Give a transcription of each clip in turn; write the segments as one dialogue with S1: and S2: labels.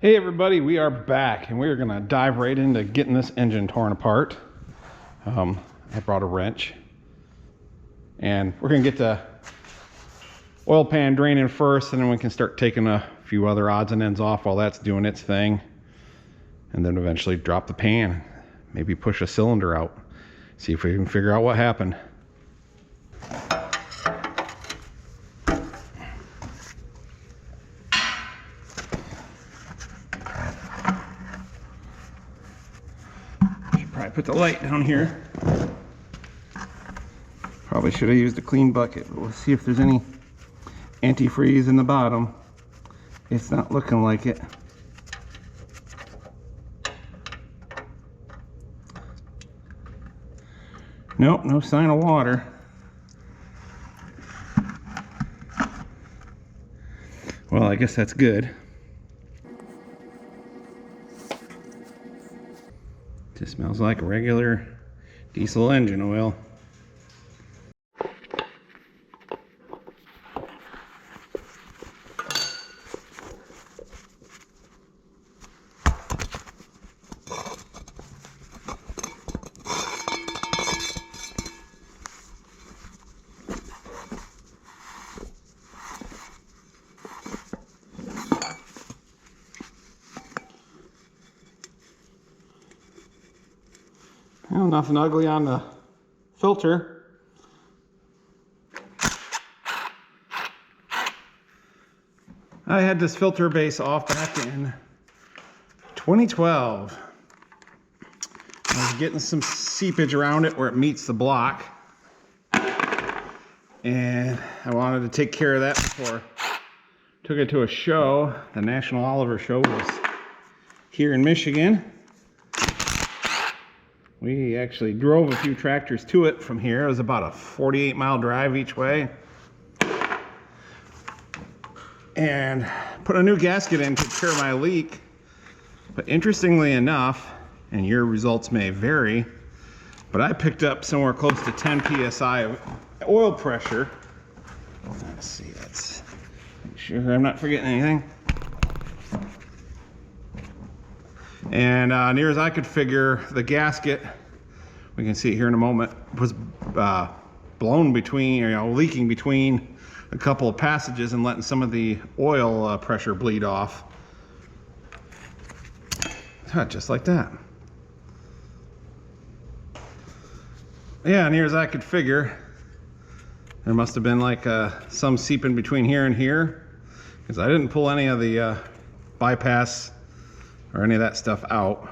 S1: Hey everybody, we are back and we're gonna dive right into getting this engine torn apart. I brought a wrench and we're gonna get the oil pan draining first, and then we can start taking a few other odds and ends off while that's doing its thing, and then eventually drop the pan, maybe push a cylinder out, see if we can figure out what happened. Put the light down here. Probably should have used a clean bucket, but we'll see if there's any antifreeze in the bottom. It's not looking like it. Nope, no sign of water. Well, I guess that's good. Just smells like regular diesel engine oil. Well, nothing ugly on the filter. I had this filter base off back in 2012. I was getting some seepage around it where it meets the block, and I wanted to take care of that before I took it to a show. The National Oliver Show was here in Michigan. We actually drove a few tractors to it from here. It was about a 48-mile drive each way. And put a new gasket in to cure my leak. But interestingly enough, and your results may vary, but I picked up somewhere close to 10 psi of oil pressure. Let's see, let's make sure I'm not forgetting anything. And near as I could figure, the gasket, we can see it here in a moment, was blown between, leaking between a couple of passages and letting some of the oil pressure bleed off. Just like that. Yeah, near as I could figure, there must have been like some seeping between here and here, because I didn't pull any of the bypass or any of that stuff out.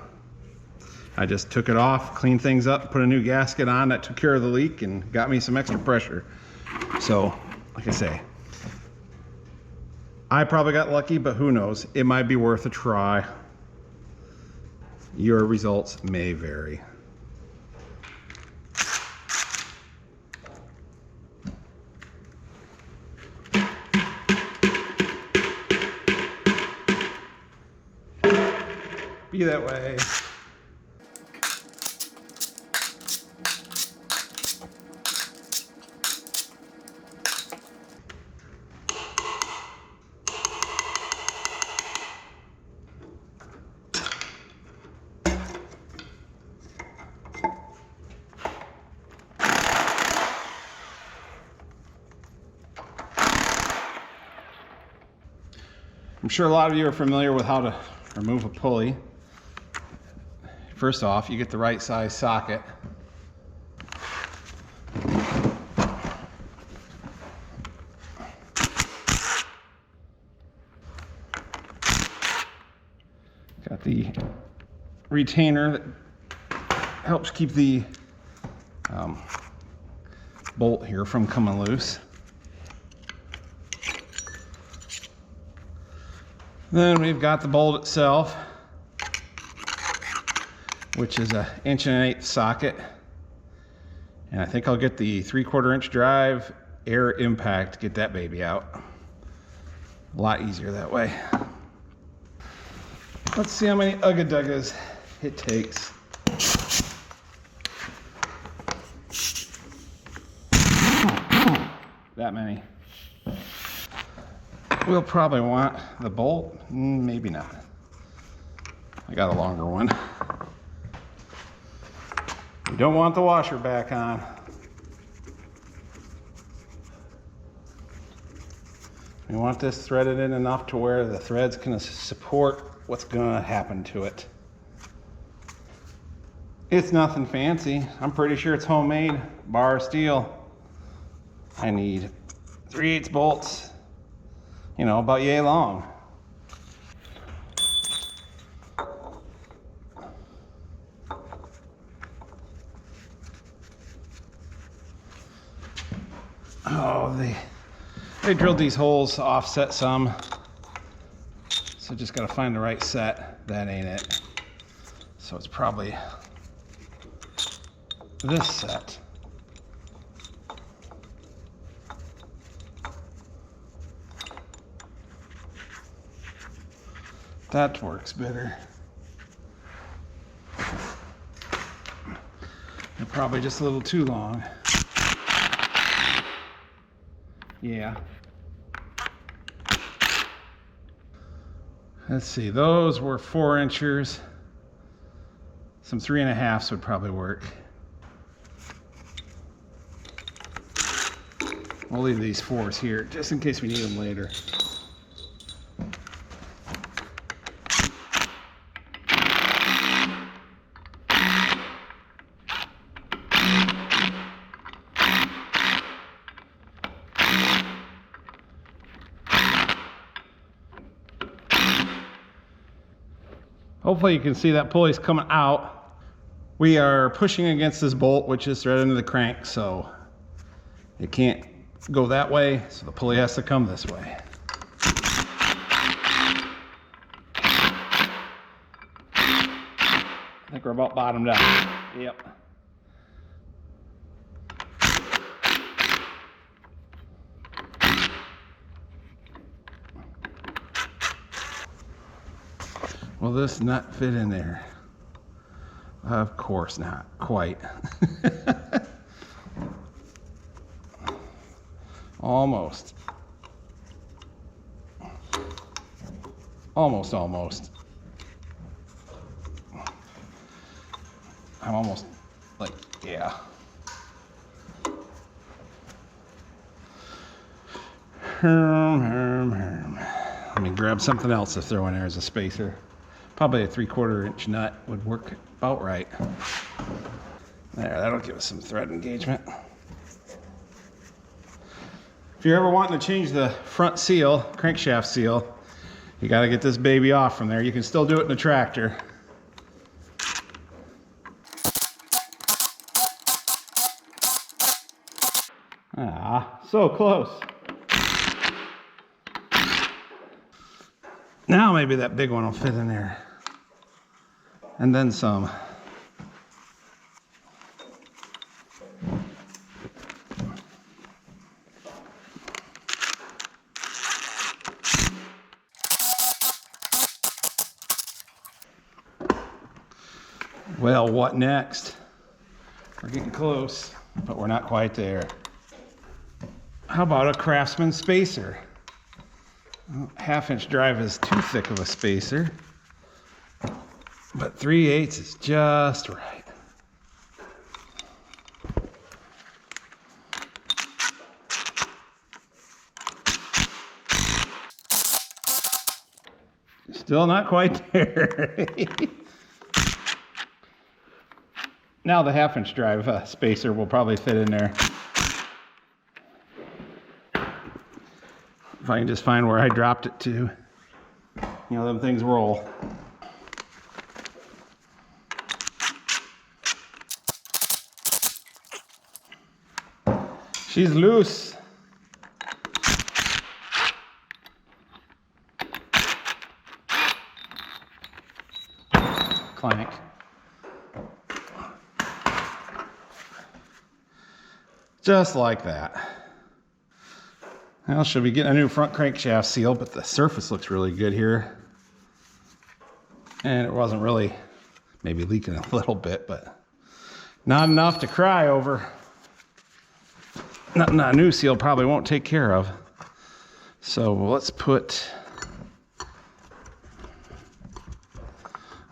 S1: I just took it off, cleaned things up, put a new gasket on that took care of the leak and got me some extra pressure. So, like I say, I probably got lucky, but who knows? It might be worth a try. Your results may vary. Be that way. I'm sure a lot of you are familiar with how to remove a pulley. First off, you get the right size socket. Got the retainer that helps keep the bolt here from coming loose. Then we've got the bolt itself, which is a 1 1/8" socket. And I think I'll get the 3/4 inch drive air impact, get that baby out. A lot easier that way. Let's see how many ugga-duggas it takes. That many. We'll probably want the bolt, maybe not. I got a longer one. You don't want the washer back on. We want this threaded in enough to where the thread's going to support what's going to happen to it. It's nothing fancy. I'm pretty sure it's homemade, bar of steel. I need 3/8 bolts, you know, about yay long. Oh, they drilled these holes to offset some. So just gotta find the right set. That ain't it. So it's probably this set. That works better. They're probably just a little too long. Yeah. Let's see, those were 4 inchers. Some 3.5s would probably work. We'll leave these 4s here just in case we need them later. Hopefully you can see that pulley's coming out. We are pushing against this bolt, which is threaded into the crank, so it can't go that way, so the pulley has to come this way. I think we're about bottomed out. Yep. Will this nut fit in there? Of course not, quite. Almost. Almost. I'm almost like, yeah. Let me grab something else to throw in there as a spacer. Probably a 3/4 inch nut would work about right. There, that'll give us some thread engagement. If you're ever wanting to change the front seal, crankshaft seal, you got to get this baby off from there. You can still do it in a tractor. Ah, so close. Now maybe that big one will fit in there. And then some. Well, what next? We're getting close, but we're not quite there. How about a Craftsman spacer? Well, 1/2 inch drive is too thick of a spacer, but 3/8 is just right. Still not quite there. Now the 1/2 inch drive spacer will probably fit in there. If I can just find where I dropped it to. You know, them things roll. She's loose. Clank. Just like that. Well, should be getting a new front crankshaft seal, but the surface looks really good here. And it wasn't really, maybe leaking a little bit, but not enough to cry over. Nothing a new seal probably won't take care of. So let's put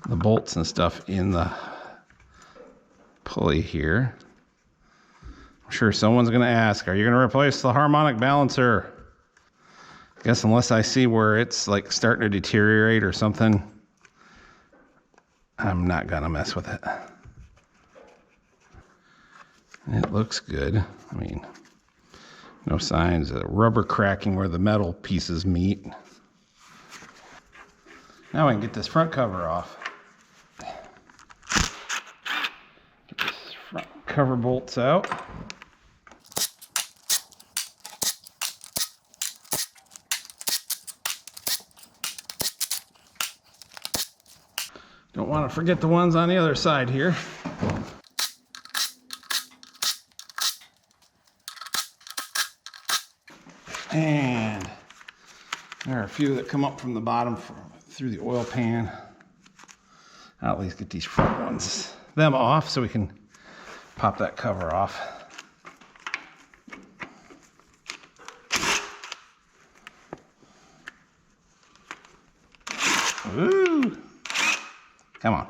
S1: the bolts and stuff in the pulley here. I'm sure someone's going to ask, are you going to replace the harmonic balancer? I guess unless I see where it's like starting to deteriorate or something, I'm not going to mess with it. It looks good. I mean, no signs of rubber cracking where the metal pieces meet. Now I can get this front cover off. Get this front cover bolts out. Don't want to forget the ones on the other side here. And there are a few that come up from the bottom through the oil pan. I'll at least get these front ones, them off, so we can pop that cover off. Ooh. Come on.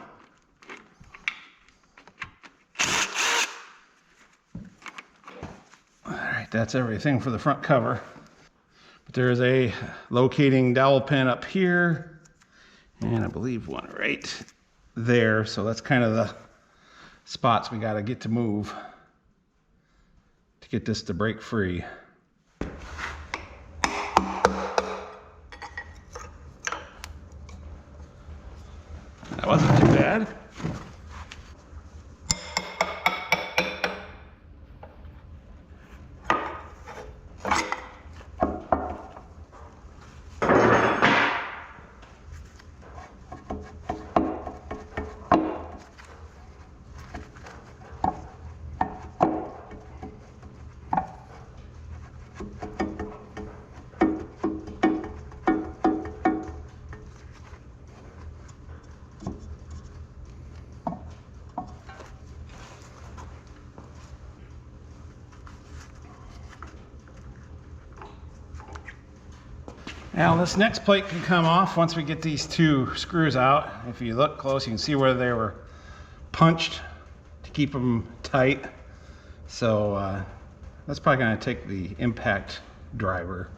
S1: All right, that's everything for the front cover. But there's a locating dowel pin up here, and I believe one right there. So that's kind of the spots we got to get to move to get this to break free. That wasn't too bad. Now this next plate can come off once we get these two screws out. If you look close, you can see where they were punched to keep them tight. So that's probably going to take the impact driver.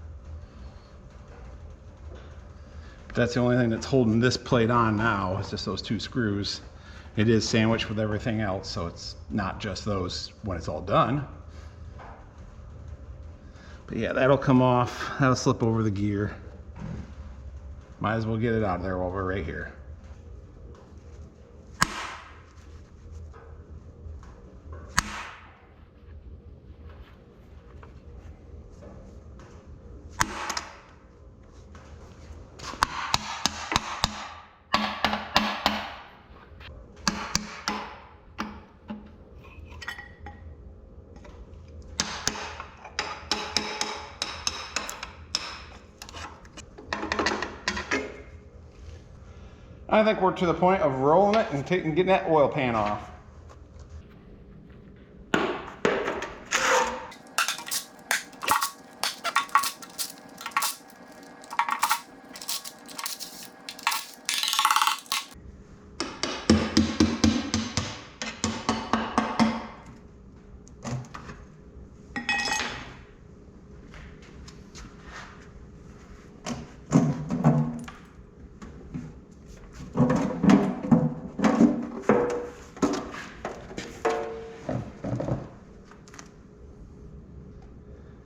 S1: But that's the only thing that's holding this plate on now, is just those two screws. It is sandwiched with everything else, so it's not just those when it's all done. But yeah, that'll come off. That'll slip over the gear. Might as well get it out of there while we're right here. I think we're to the point of rolling it and getting that oil pan off.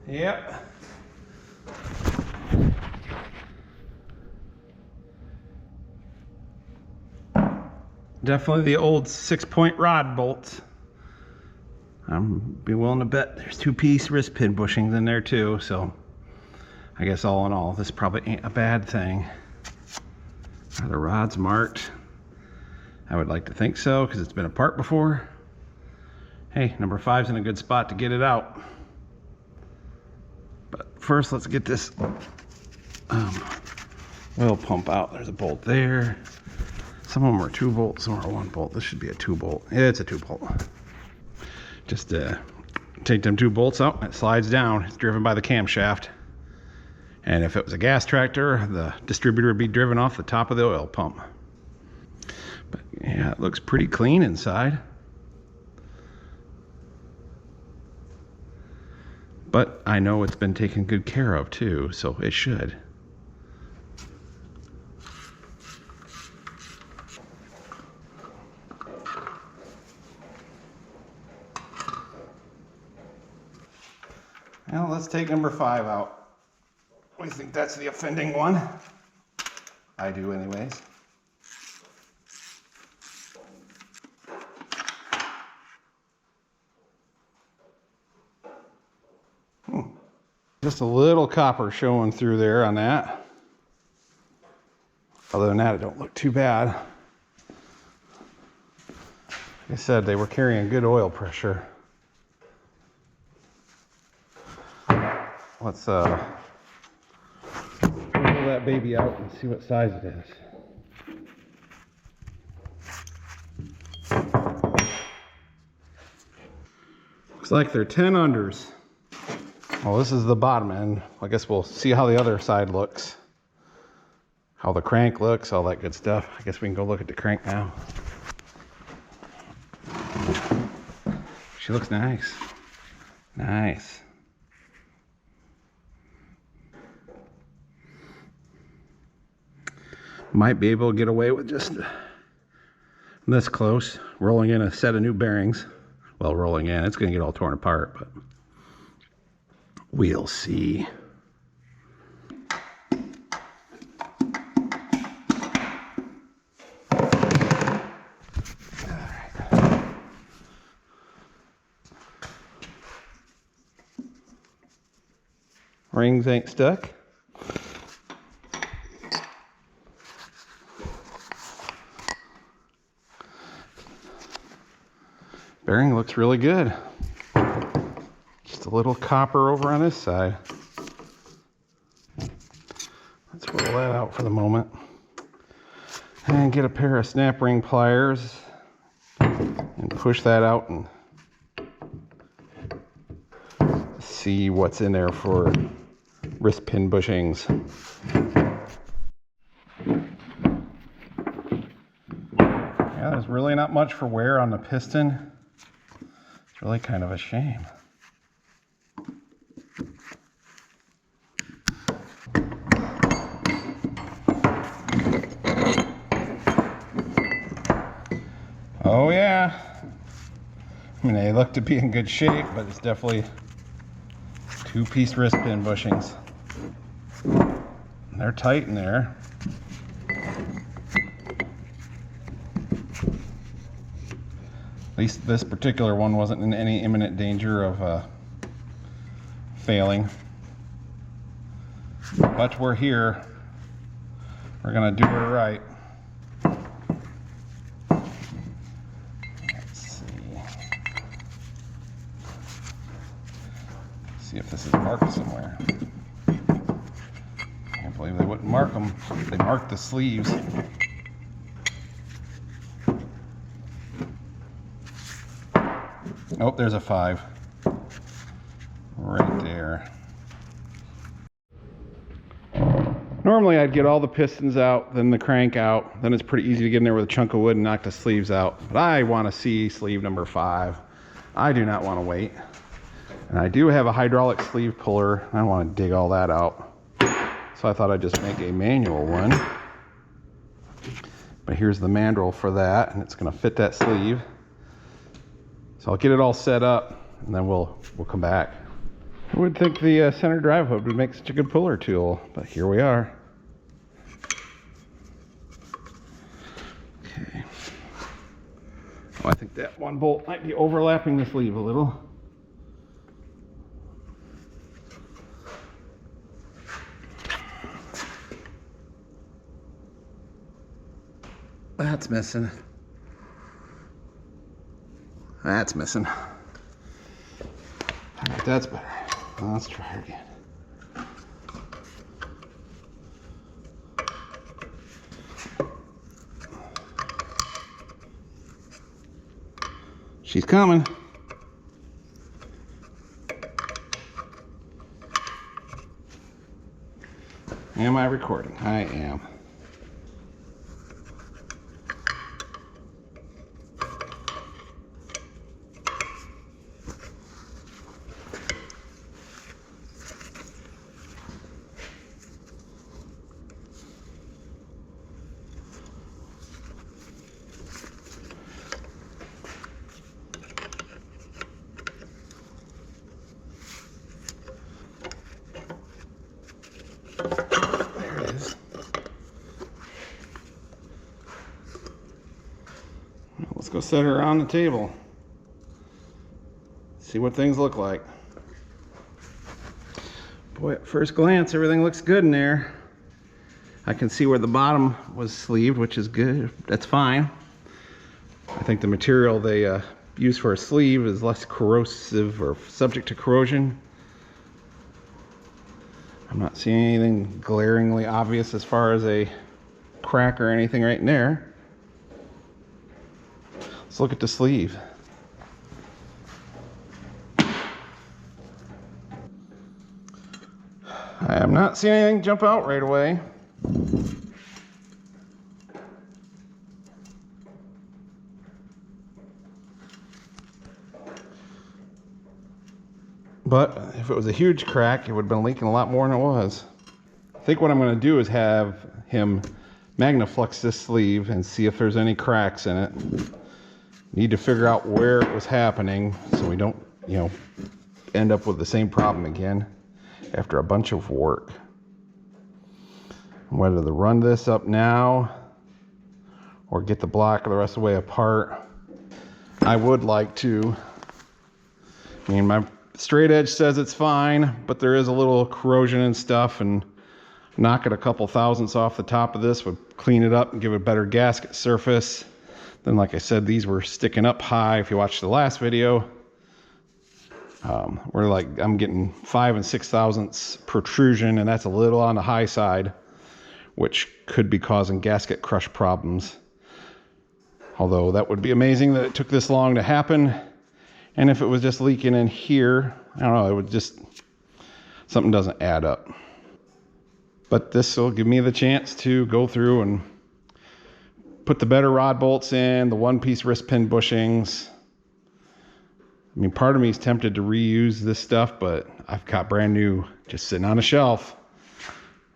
S1: Yep. Definitely the old 6-point rod bolts. I'm be willing to bet there's 2-piece wrist pin bushings in there too, so I guess all in all, this probably ain't a bad thing. Are the rods marked? I would like to think so, because it's been apart before. Hey, number 5's in a good spot to get it out. But first, let's get this oil pump out. There's a bolt there. Some of them are 2 bolts, some are 1 bolt. This should be a 2 bolt. Yeah, it's a 2 bolt. Just take them 2 bolts out, it slides down. It's driven by the camshaft. And if it was a gas tractor, the distributor would be driven off the top of the oil pump. Yeah, it looks pretty clean inside. But I know it's been taken good care of too, so it should. Well, let's take number 5 out. We think that's the offending one. I do anyways. Just a little copper showing through there on that. Other than that, it don't look too bad. Like I said, they were carrying good oil pressure. Let's pull that baby out and see what size it is. Looks like they're 10 unders. Well, this is the bottom end. I guess we'll see how the other side looks. How the crank looks, all that good stuff. I guess we can go look at the crank now. She looks nice. Nice. Might be able to get away with just this close. Rolling in a set of new bearings. Well, rolling in, it's going to get all torn apart, but we'll see. Rings ain't stuck. Bearing looks really good. Just a little copper over on this side. Let's roll that out for the moment. And get a pair of snap ring pliers and push that out and see what's in there for wrist pin bushings. Yeah, there's really not much for wear on the piston. It's really kind of a shame. Oh yeah. I mean, they look to be in good shape, but it's definitely 2-piece wrist pin bushings. They're tight in there. At least this particular one wasn't in any imminent danger of failing. But we're here. We're gonna do it right. Let's see if this is marked somewhere. Can't believe they wouldn't mark them. They marked the sleeves. Oh, there's a 5 right there. Normally I'd get all the pistons out, then the crank out, then it's pretty easy to get in there with a chunk of wood and knock the sleeves out. But I want to see sleeve number 5. I do not want to wait. And I do have a hydraulic sleeve puller. I don't want to dig all that out. So I thought I'd just make a manual one. But here's the mandrel for that, and it's going to fit that sleeve. So I'll get it all set up, and then we'll come back. I would think the center drive hook would make such a good puller tool, but here we are. Okay. Oh, I think that one bolt might be overlapping the sleeve a little. That's missing. That's missing. All right, that's better. Let's try it again. She's coming. Am I recording? I am. go set her on the table. See what things look like. Boy, at first glance, everything looks good in there. I can see where the bottom was sleeved, which is good. That's fine. I think the material they use for a sleeve is less corrosive or subject to corrosion. I'm not seeing anything glaringly obvious as far as a crack or anything right in there. Let's look at the sleeve. I am not seeing anything jump out right away. But if it was a huge crack, it would have been leaking a lot more than it was. I think what I'm going to do is have him magnaflux this sleeve and see if there's any cracks in it. Need to figure out where it was happening so we don't, end up with the same problem again after a bunch of work. Whether to run this up now or get the block the rest of the way apart. I would like to. My straight edge says it's fine, but there is a little corrosion and stuff, and knocking a couple thousandths off the top of this would clean it up and give it a better gasket surface. Then, like I said, these were sticking up high. If you watched the last video, I'm getting 5 and 6 thousandths protrusion, and that's a little on the high side, which could be causing gasket crush problems. Although that would be amazing that it took this long to happen. And if it was just leaking in here, I don't know, it would just, something doesn't add up. But this will give me the chance to go through and put the better rod bolts in, the one-piece wrist pin bushings. Part of me is tempted to reuse this stuff, but I've got brand new just sitting on a shelf.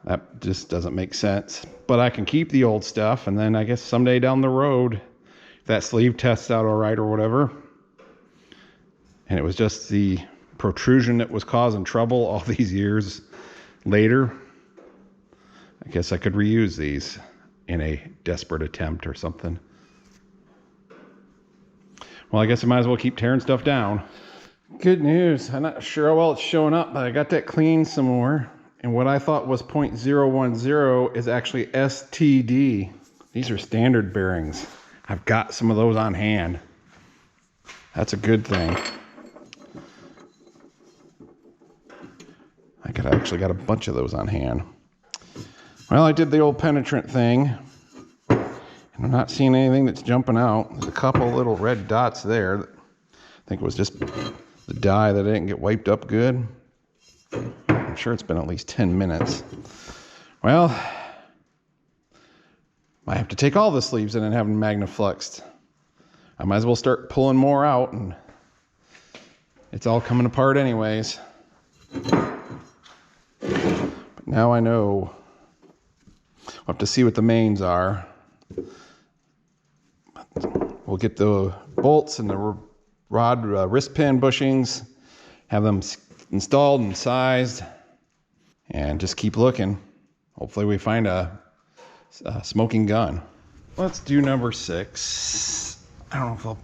S1: That just doesn't make sense. But I can keep the old stuff, and then I guess someday down the road, if that sleeve tests out all right or whatever, and it was just the protrusion that was causing trouble all these years later, I guess I could reuse these in a desperate attempt or something. Well, I guess I might as well keep tearing stuff down. Good news. I'm not sure how well it's showing up, but I got that cleaned some more. And what I thought was 0.010 is actually STD. These are standard bearings. I've got some of those on hand. That's a good thing. I actually got a bunch of those on hand. Well, I did the old penetrant thing. And I'm not seeing anything that's jumping out. There's a couple little red dots there. I think it was just the dye that didn't get wiped up good. I'm sure it's been at least 10 minutes. Well, I have to take all the sleeves in and have them magnafluxed. I might as well start pulling more out, and it's all coming apart anyways. But now I know. I'll have to see what the mains are. We'll get the bolts and the rod wrist pin bushings, have them installed and sized, and just keep looking. Hopefully we find a smoking gun. Let's do number 6. I don't know if I'll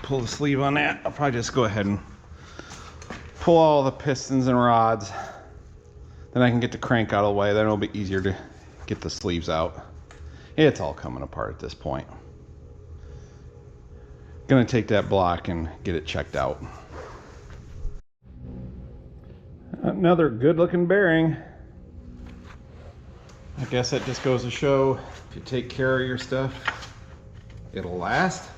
S1: pull the sleeve on that. I'll probably just go ahead and pull all the pistons and rods. Then I can get the crank out of the way. Then it'll be easier to get the sleeves out. It's all coming apart at this point. Gonna take that block and get it checked out. Another good looking bearing. I guess that just goes to show if you take care of your stuff, it'll last.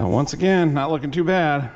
S1: Once again, not looking too bad.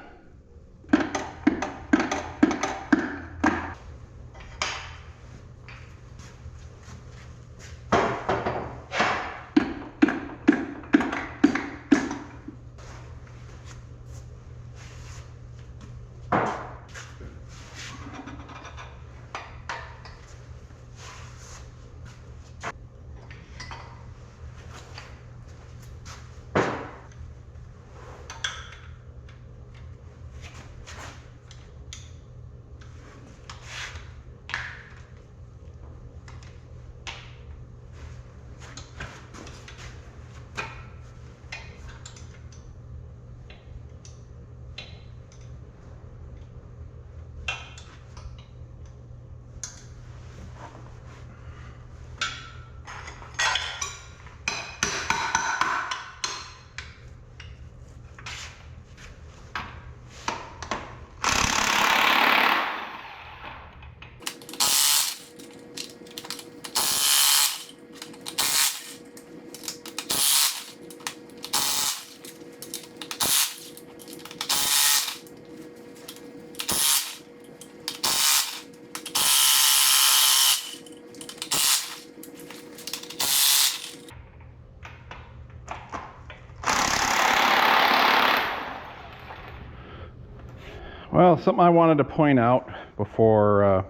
S1: Well, something I wanted to point out before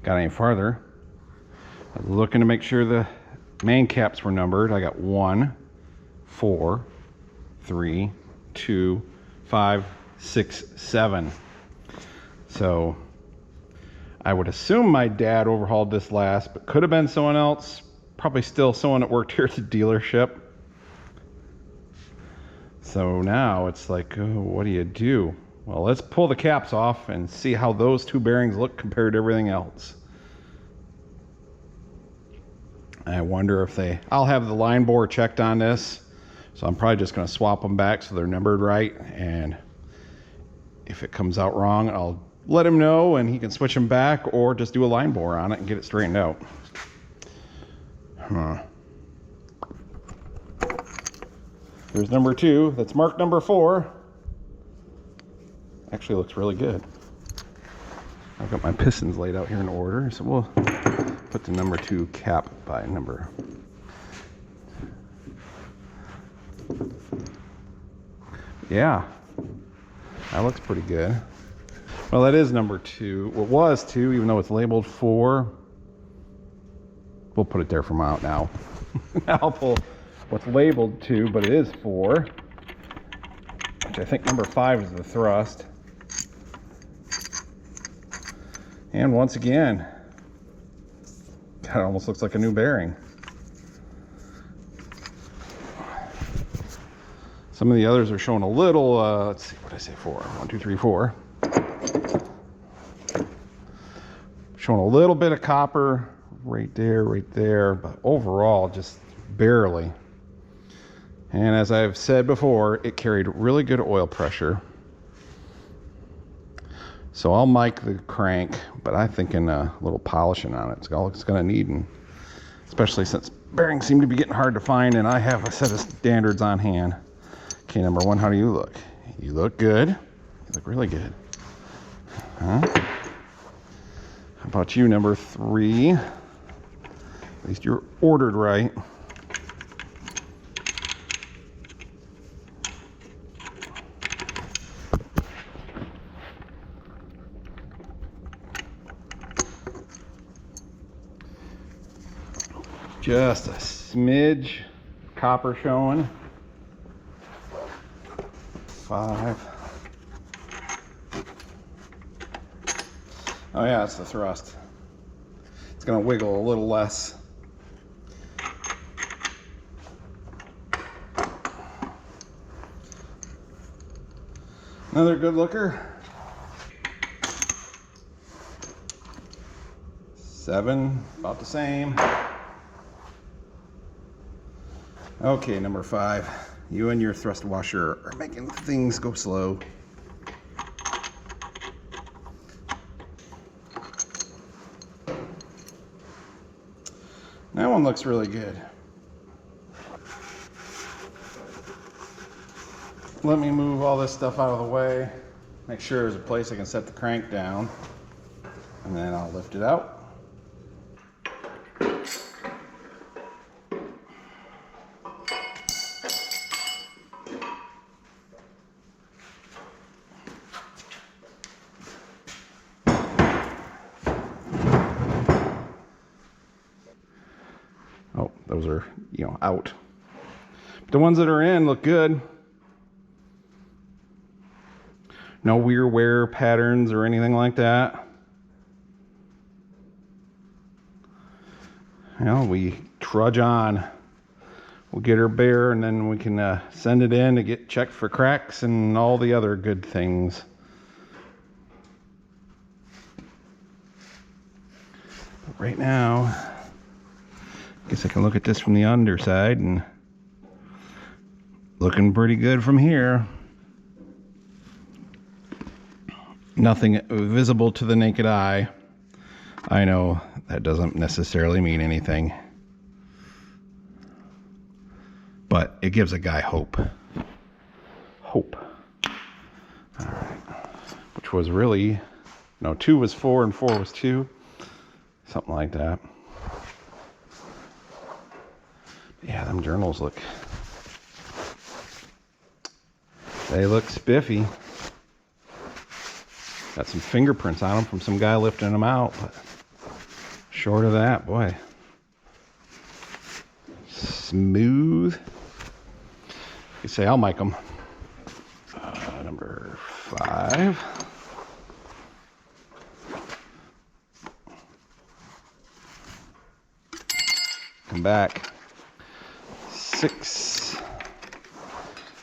S1: got any farther. I was looking to make sure the main caps were numbered. I got 1, 4, 3, 2, 5, 6, 7. So I would assume my dad overhauled this last, but could have been someone else. Probably still someone that worked here at the dealership. So now it's like, oh, what do you do? Well, let's pull the caps off and see how those two bearings look compared to everything else. I wonder if I'll have the line bore checked on this. So I'm probably just going to swap them back so they're numbered right. And if it comes out wrong, I'll let him know and he can switch them back, or just do a line bore on it and get it straightened out. Here's number 2. That's marked number 4. Actually looks really good. I've got my pistons laid out here in order, so we'll put the number 2 cap by number. Yeah, that looks pretty good. Well, that is number 2. Well, it was 2, even though it's labeled 4. We'll put it there from out now. Now I'll pull what's labeled 2, but it is 4. Which I think number 5 is the thrust. And once again, God, it almost looks like a new bearing. Some of the others are showing a little, let's see, what did I say, 4? 1, 2, 3, 4. Showing a little bit of copper right there, but overall just barely. And as I've said before, it carried really good oil pressure. So I'll mic the crank, but I'm thinking a little polishing on it. It's all it's going to need, and especially since bearings seem to be getting hard to find, and I have a set of standards on hand. Okay, number 1, how do you look? You look good. You look really good. Huh? How about you, number 3? At least you're ordered right. Just a smidge copper showing. 5. Oh yeah, it's the thrust. It's going to wiggle a little less. Another good looker. 7, about the same. Okay, number 5. You and your thrust washer are making things go slow. That one looks really good. Let me move all this stuff out of the way. Make sure there's a place I can set the crank down. And then I'll lift it out. Oh, those are, out. But the ones that are in look good. No weird wear patterns or anything like that. We trudge on. We'll get her bare, and then we can send it in to get checked for cracks and all the other good things. But right now, I guess I can look at this from the underside, and looking pretty good from here. Nothing visible to the naked eye. I know that doesn't necessarily mean anything, but it gives a guy hope. Hope. All right. Which was really, no, 2 was 4 and 4 was 2. Something like that. Yeah, them journals they look spiffy. Got some fingerprints on them from some guy lifting them out, but short of that, boy. Smooth. You say I'll make them. Number 5. Come back. 6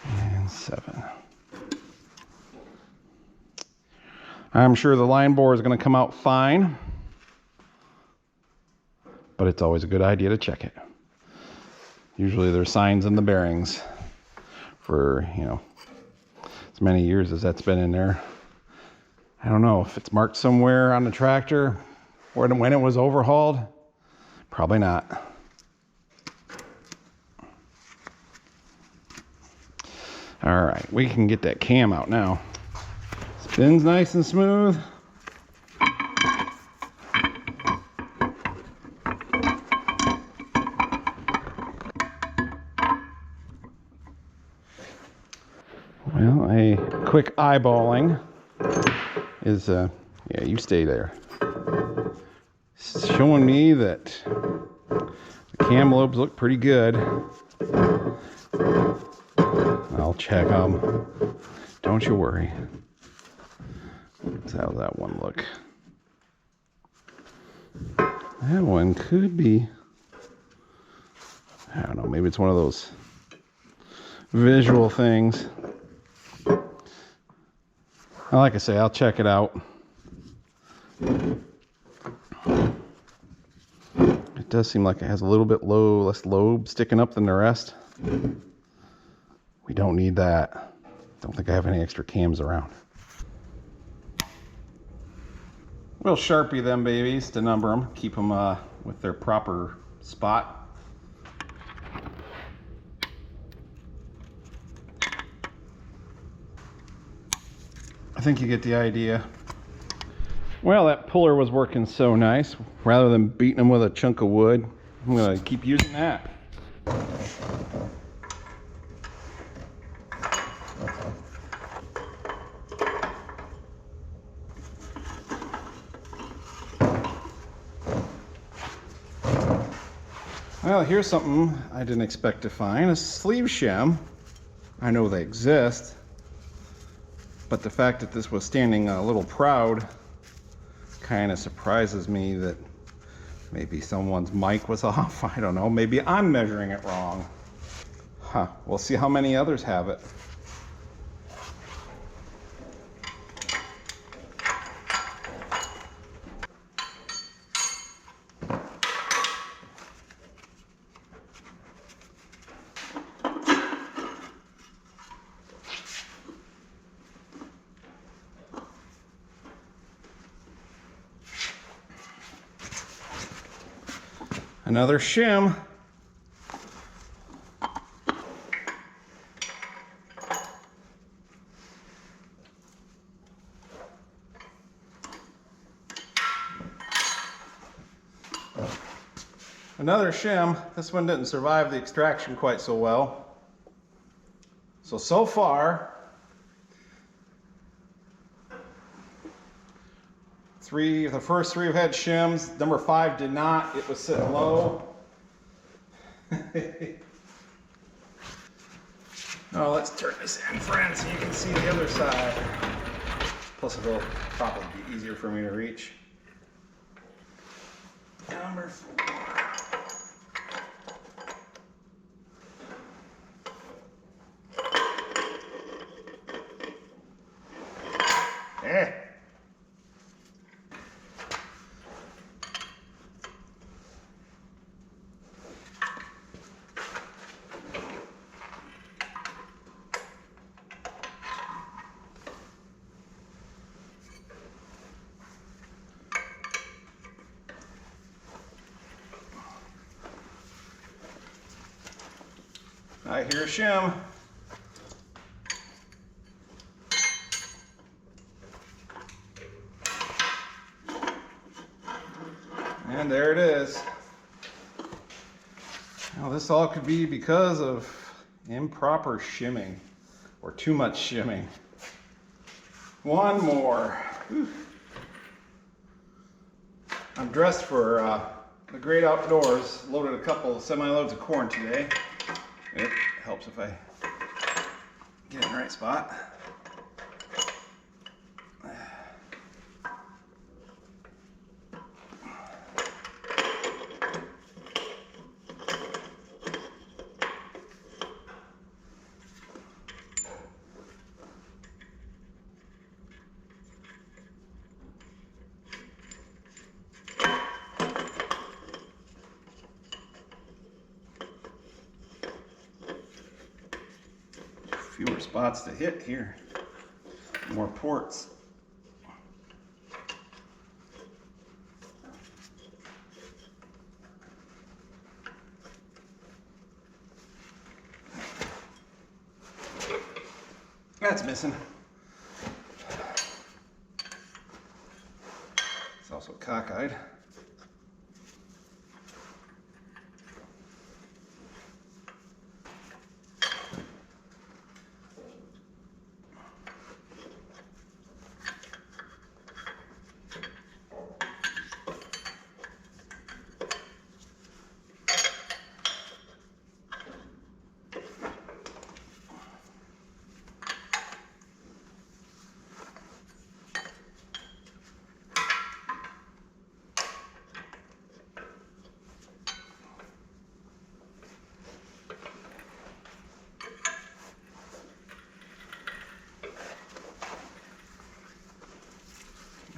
S1: and 7. I'm sure the line bore is going to come out fine, but it's always a good idea to check it. Usually there's signs in the bearings for, you know, as many years as that's been in there. I don't know if it's marked somewhere on the tractor when it was overhauled. Probably not. All right, we can get that cam out now. Spins nice and smooth. Well, a quick eyeballing is, yeah, you stay there. It's showing me that the cam lobes look pretty good. I'll check them. Don't you worry. How does that one look? That one could be, I don't know, maybe it's one of those visual things. Like I say, I'll check it out. It does seem like it has a little bit less lobe sticking up than the rest. We don't need that. Don't think I have any extra cams around. We'll Sharpie them babies to number them, keep them with their proper spot. I think you get the idea. Well, that puller was working so nice. Rather than beating them with a chunk of wood, I'm gonna keep using that. Well, here's something I didn't expect to find, a sleeve shim. I know they exist, but the fact that this was standing a little proud kind of surprises me that maybe someone's mic was off. I don't know, maybe I'm measuring it wrong. Huh, we'll see how many others have it. Another shim. Another shim. This one didn't survive the extraction quite so well. So far, the first 3 have had shims. Number 5 did not. It was sitting low. Oh, let's turn this in, friends, so you can see the other side. Plus, it'll probably be easier for me to reach. Number 4. I hear a shim. And there it is. Now this all could be because of improper shimming or too much shimming. One more. Whew. I'm dressed for the great outdoors. Loaded a couple semi-loads of corn today. It helps if I get in the right spot. Fewer spots to hit here, more ports. That's missing. It's also cockeyed.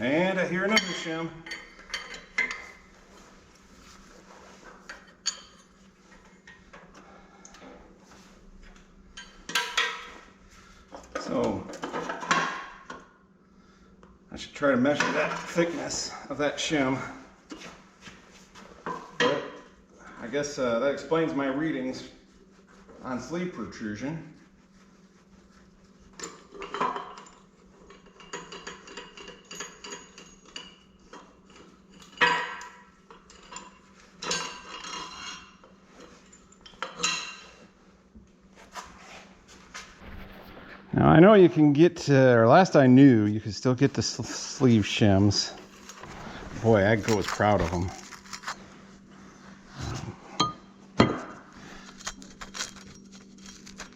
S1: And I hear another shim. So I should try to measure that thickness of that shim. But I guess that explains my readings on sleeve protrusion. Now I know you can get, or last I knew, you could still get the sleeve shims. Boy, Agco was proud of them.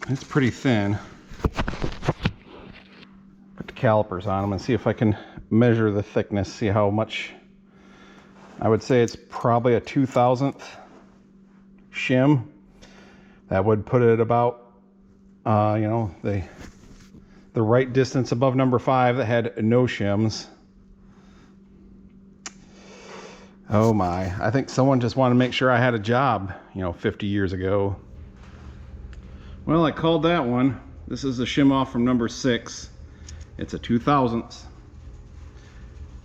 S1: It's pretty thin. Put the calipers on them and see if I can measure the thickness, see how much. I would say it's probably a 2,000th shim. That would put it about, you know, the right distance above number 5 that had no shims. Oh my, I think someone just wanted to make sure I had a job, you know, 50 years ago. Well, I called that one. This is a shim off from number 6. It's a 2,000th,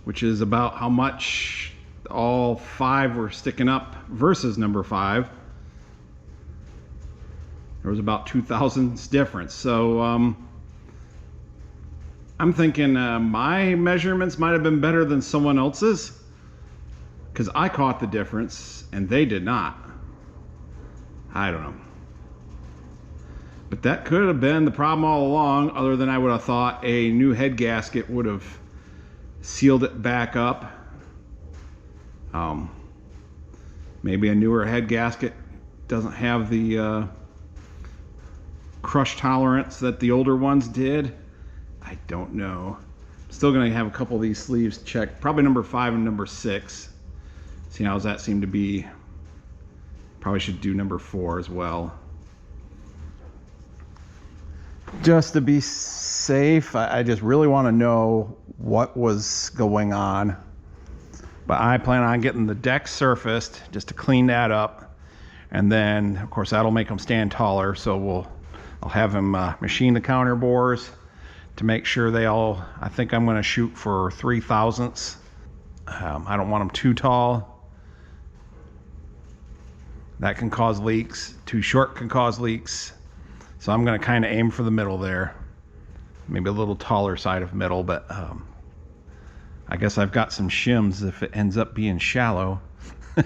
S1: which is about how much all 5 were sticking up versus number 5. There was about 2,000ths difference. So I'm thinking my measurements might have been better than someone else's, because I caught the difference and they did not. I don't know. But that could have been the problem all along, other than I would have thought a new head gasket would have sealed it back up. Maybe a newer head gasket doesn't have the crush tolerance that the older ones did. I don't know. Still gonna have a couple of these sleeves checked, probably number 5 and number 6. See how that seemed to be. Probably should do number 4 as well. Just to be safe, I just really want to know what was going on. But I plan on getting the deck surfaced just to clean that up, and then of course that'll make them stand taller. So I'll have him machine the counter bores to make sure they all, I think I'm going to shoot for 3,000ths. I don't want them too tall. That can cause leaks. Too short can cause leaks. So I'm going to kind of aim for the middle there. Maybe a little taller side of middle, but I guess I've got some shims if it ends up being shallow. I'm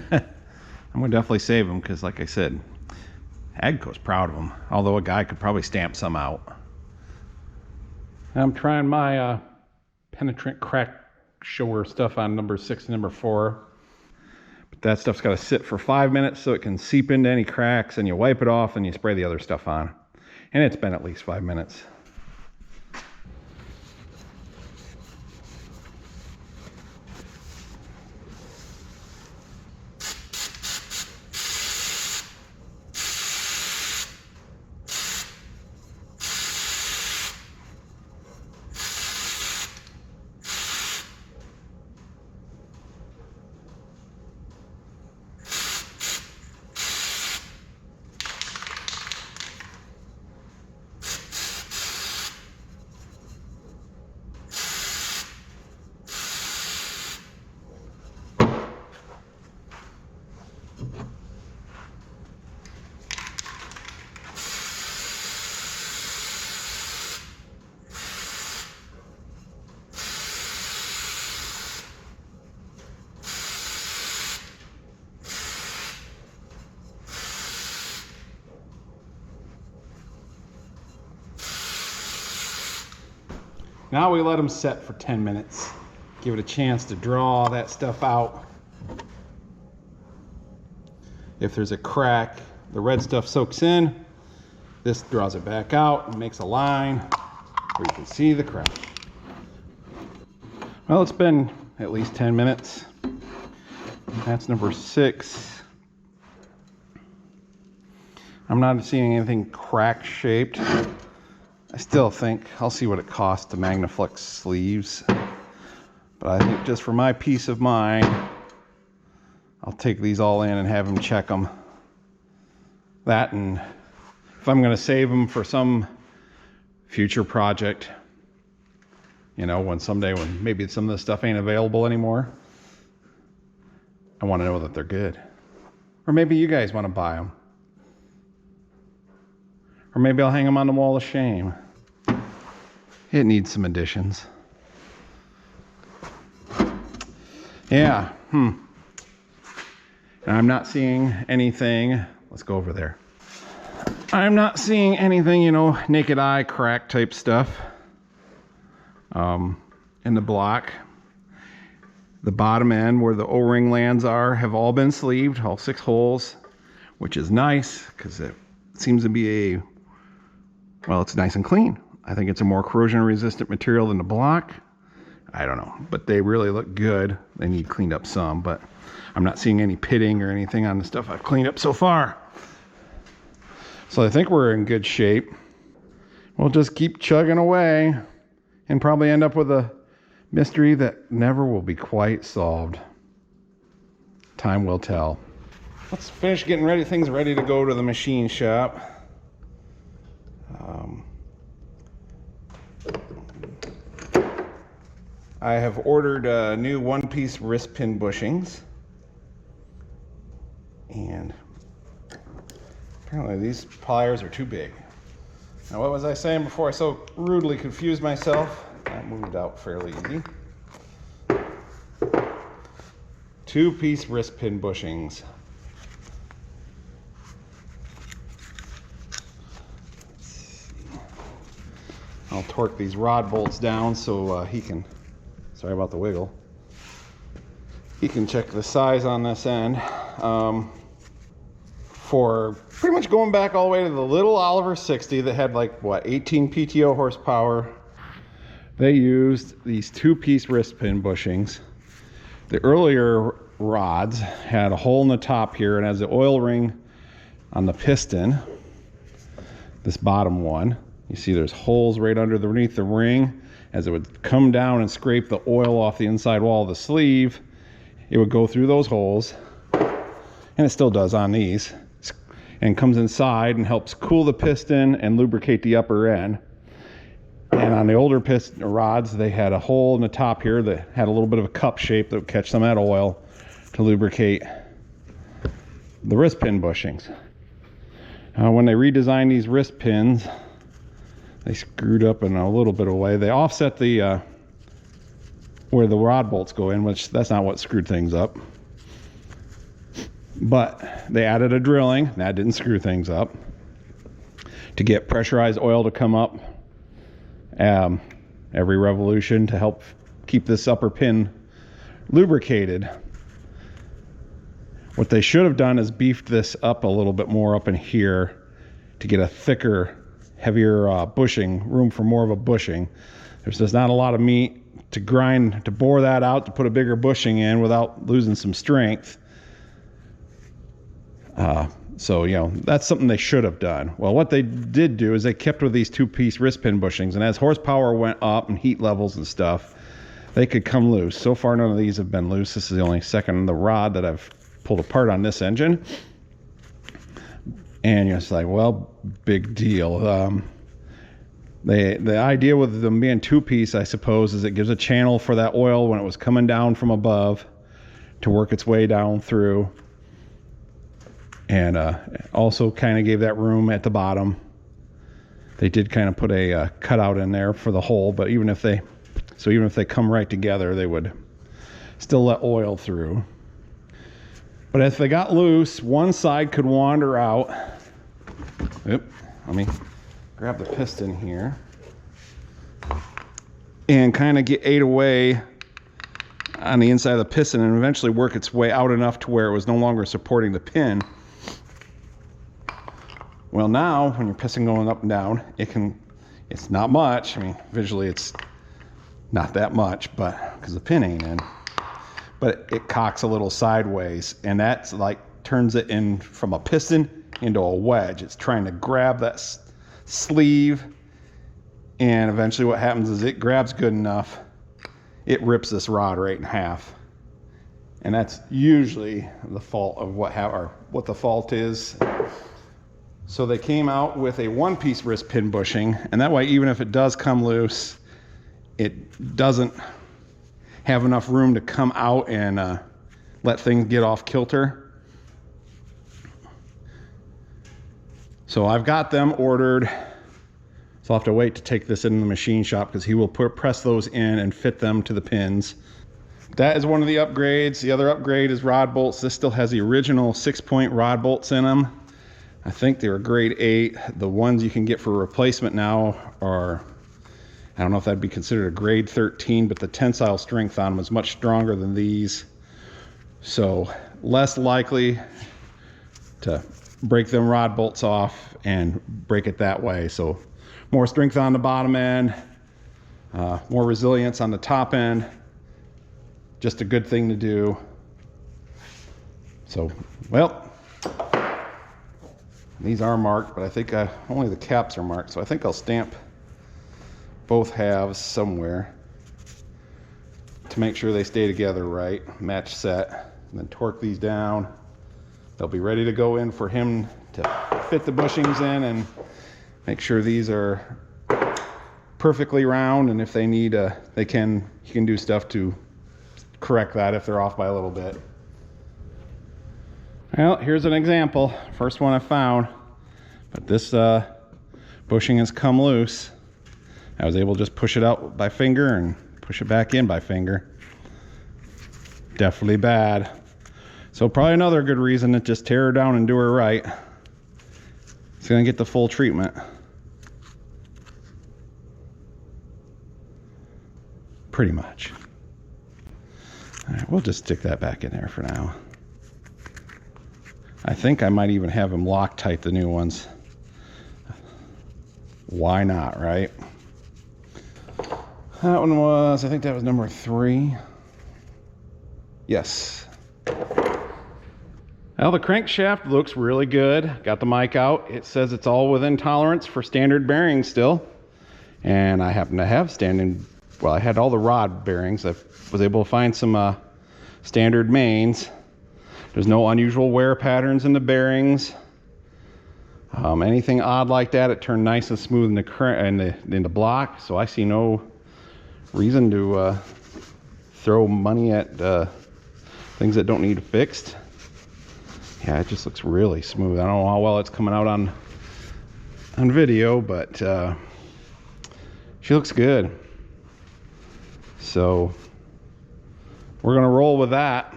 S1: going to definitely save them because, like I said, Agco's proud of them. Although a guy could probably stamp some out. I'm trying my penetrant crack shower stuff on number 6 and number 4. But that stuff's got to sit for 5 minutes so it can seep into any cracks, and you wipe it off and you spray the other stuff on. And it's been at least 5 minutes. Now we let them set for 10 minutes. Give it a chance to draw that stuff out. If there's a crack, the red stuff soaks in. This draws it back out and makes a line where you can see the crack. Well, it's been at least 10 minutes. That's number 6. I'm not seeing anything crack shaped. I still think I'll see what it costs to Magnaflex sleeves, but I think just for my peace of mind, I'll take these all in and have him check them. That, and if I'm going to save them for some future project, you know, when maybe some of this stuff ain't available anymore, I want to know that they're good. Or maybe you guys want to buy them. Or maybe I'll hang them on the wall of shame. It needs some additions. Yeah, And I'm not seeing anything. Let's go over there. I'm not seeing anything, you know, naked eye crack type stuff in the block. The bottom end where the O-ring lands have all been sleeved, all 6 holes, which is nice because it seems to be well, it's nice and clean. I think it's a more corrosion resistant material than the block. I don't know, but they really look good. They need cleaned up some, but I'm not seeing any pitting or anything on the stuff I've cleaned up so far. So I think we're in good shape. We'll just keep chugging away and probably end up with a mystery that never will be quite solved. Time will tell. Let's finish getting things ready to go to the machine shop. I have ordered new 1-piece wrist pin bushings, and apparently these pliers are too big. Now, what was I saying before I so rudely confused myself? That moved out fairly easy. 2-piece wrist pin bushings. I'll torque these rod bolts down so he can, sorry about the wiggle, he can check the size on this end. For pretty much going back all the way to the little Oliver 60 that had like, what, 18 PTO horsepower, they used these 2-piece wrist pin bushings. The earlier rods had a hole in the top here, and as the oil ring on the piston, this bottom one, you see there's holes right underneath the ring. As it would come down and scrape the oil off the inside wall of the sleeve, it would go through those holes, and it still does on these, and comes inside and helps cool the piston and lubricate the upper end. And on the older piston rods, they had a hole in the top here that had a little bit of a cup shape that would catch some of that oil to lubricate the wrist pin bushings. When they redesigned these wrist pins, they screwed up in a little bit of a way. They offset the where the rod bolts go in, which that's not what screwed things up. But they added a drilling, that didn't screw things up, to get pressurized oil to come up every revolution to help keep this upper pin lubricated. What they should have done is beefed this up a little bit more up in here to get a thicker, heavier bushing, room for more of a bushing. There's just not a lot of meat to grind, to bore that out, to put a bigger bushing in without losing some strength. So, you know, that's something they should have done. Well, what they did do is they kept with these 2-piece wrist pin bushings, and as horsepower went up and heat levels and stuff, they could come loose. So far, none of these have been loose. This is the only second in the rod that I've pulled apart on this engine. And you're just like, well, big deal. The idea with them being 2-piece, I suppose, is it gives a channel for that oil when it was coming down from above to work its way down through. And also kind of gave that room at the bottom. They did kind of put a cutout in there for the hole, but even if they come right together, they would still let oil through. But if they got loose, one side could wander out. Oop, let me grab the piston here and kind of get ate away on the inside of the piston and eventually work its way out enough to where it was no longer supporting the pin. Well, now when your piston going up and down, it's not much. I mean, visually it's not that much, but because the pin ain't in, but it cocks a little sideways, and that's like turns it in from a piston into a wedge. It's trying to grab that sleeve, and eventually what happens is it grabs good enough, it rips this rod right in half. And that's usually the fault of what the fault is. So they came out with a 1-piece wrist pin bushing, and that way, even if it does come loose, it doesn't have enough room to come out and let things get off kilter. So I've got them ordered. So I'll have to wait to take this in the machine shop because he will press those in and fit them to the pins. That is one of the upgrades. The other upgrade is rod bolts. This still has the original 6-point rod bolts in them. I think they were grade 8. The ones you can get for replacement now are, I don't know if that'd be considered a grade 13, but the tensile strength on them is much stronger than these. So less likely to break them rod bolts off and break it that way. So more strength on the bottom end, more resilience on the top end. Just a good thing to do. So, well, these are marked, but I think only the caps are marked. So I think I'll stamp both halves somewhere to make sure they stay together right, match set, and then torque these down. They'll be ready to go in for him to fit the bushings in and make sure these are perfectly round, and if they need he can do stuff to correct that if they're off by a little bit. Well, here's an example. First one I found, but this bushing has come loose. I was able to just push it out by finger and push it back in by finger. Definitely bad. So probably another good reason to just tear her down and do her right. It's gonna get the full treatment. Pretty much. All right, we'll just stick that back in there for now. I think I might even have them Loctite, the new ones. Why not, right? That one was, I think that was number 3. Yes. Well, the crankshaft looks really good. Got the mic out. It says it's all within tolerance for standard bearings still. And I happen to have I had all the rod bearings. I was able to find some standard mains. There's no unusual wear patterns in the bearings. Anything odd like that, it turned nice and smooth in the block. So I see no reason to throw money at things that don't need fixed. Yeah, it just looks really smooth. I don't know how well it's coming out on video, but she looks good. So we're gonna roll with that.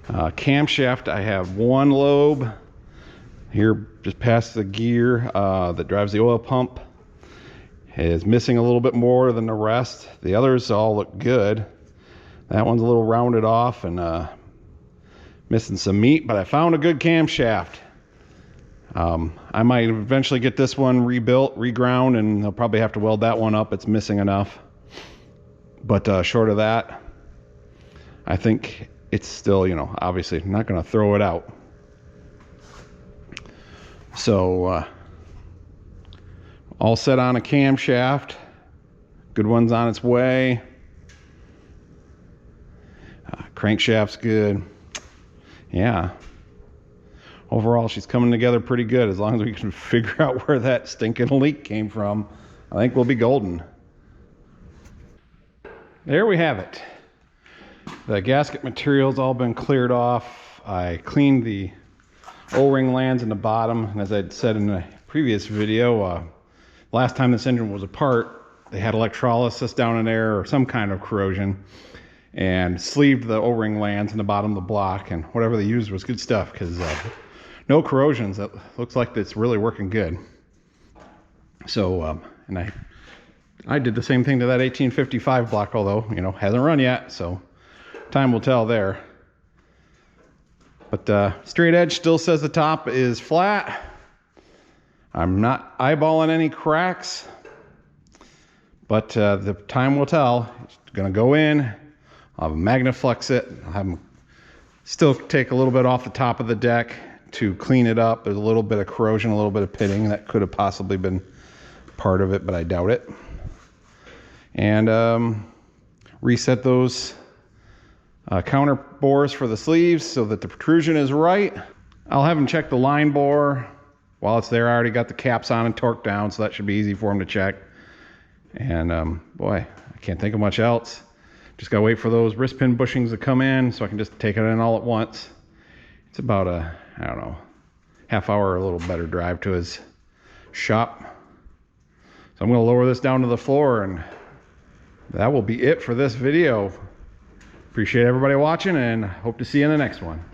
S1: Camshaft, I have one lobe here just past the gear that drives the oil pump, is missing a little bit more than the rest. The others all look good. That one's a little rounded off and missing some meat, but I found a good camshaft. I might eventually get this one rebuilt, reground, and I'll probably have to weld that one up. It's missing enough. But short of that, I think it's still, you know, obviously I'm not going to throw it out. So all set on a camshaft. Good one's on its way. Crankshaft's good. Yeah. Overall, she's coming together pretty good. As long as we can figure out where that stinking leak came from, I think we'll be golden. There we have it. The gasket material's all been cleared off. I cleaned the O-ring lands in the bottom, and as I'd said in the previous video, last time this engine was apart, they had electrolysis down in there or some kind of corrosion, and sleeved the O-ring lands in the bottom of the block, and whatever they used was good stuff, because no corrosions. That looks like it's really working good. So, and I did the same thing to that 1855 block, although, you know, hasn't run yet, so time will tell there. But straight edge still says the top is flat. I'm not eyeballing any cracks, but the time will tell. It's gonna go in, I'll Magnaflex it, I'll have them still take a little bit off the top of the deck to clean it up. There's a little bit of corrosion, a little bit of pitting that could have possibly been part of it, but I doubt it. And reset those counter bores for the sleeves so that the protrusion is right. I'll have them check the line bore while it's there. I already got the caps on and torqued down, so that should be easy for them to check. And boy, I can't think of much else. Just gotta wait for those wrist pin bushings to come in so I can just take it in all at once. It's about a, I don't know, half hour or a little better drive to his shop. So I'm gonna lower this down to the floor, and that will be it for this video. Appreciate everybody watching, and hope to see you in the next one.